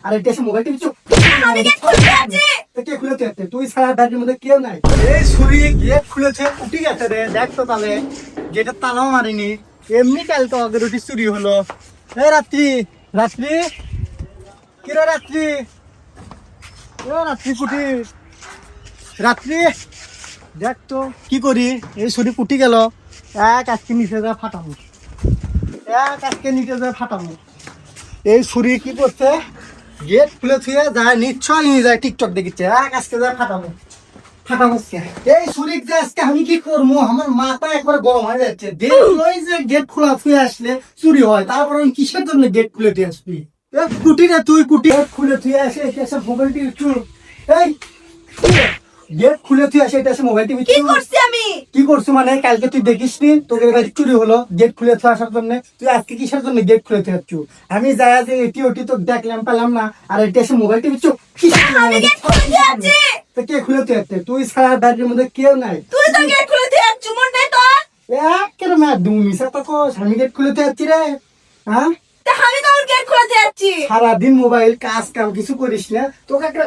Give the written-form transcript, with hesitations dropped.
আর এটা এসে মোবাইল টিপি চুপ। আমি গেট খুলতে আছি। কে খুলেছে? তুই সারা বাড়ির মধ্যে কেউ নাই। এই ছুরি গেট খুলেছে, উঠি গেছে রে। দেখ তো তাহলে গেটের তালাও মারিনি। এমনি কাল তো আগের উঠি চুরি হলো। এই রাত্রি রাত্রি কিরে রাত্রি, ও রাত্রি কুটি রাত্রি, দেখ তো কি করি। এই ছুরি কুটি গেল, এক আজকে নিচে যা ফাটাবো, এক আজকে নিচে যা ফাটাবো। এই ছুরি কি করছে, গেট খুলে থুয়ে যায়, নিশ্চয় নিয়ে যায় টিকটক দেখিচ্ছে। এক আজকে যা ফাটাবো ফাটাবো। এই ছুরি যে আজকে আমি কি করবো, আমার মাথা একবার গরম হয়ে যাচ্ছে। ওই যে গেট খোলা থুয়ে আসলে চুরি হয়, তারপর আমি কিসের জন্য গেট খুলে দিয়ে আসবি? কুটি না তুই, কুটি খুলে থুয়ে আসে এসে মোবাইল টিভি চুর। এই গেট খুলে তুই আসে এটা মোবাইল টিভি কি করছি আমি? কি করছো মানে? কালকে তুই দেখিস নি তোকে বাড়ি চুরি হলো গেট খুলে থুয়ে আসার জন্য? তুই আজকে কিসের জন্য গেট খুলে থুয়ে আসছু? আমি যাই যে এটি ওটি তো দেখলাম পেলাম না, আর এটা এসে মোবাইল টিভি চুপ। আমি গেট খুলতে আছি। তো কে খুলে থুয়ে আসছে? তুই সারা বাড়ির মধ্যে কেউ নাই। তুই তো গেট খুলতে আছিস মনে তো। কেন না দুমিশা তো কোস আমি গেট খুলে থুয়ে আসছি রে। হ্যাঁ, তা আমি তো গেট খুলতে আছি। সারাদিন মোবাইল কাজ কাম কিছু করিস না, তোকে একটা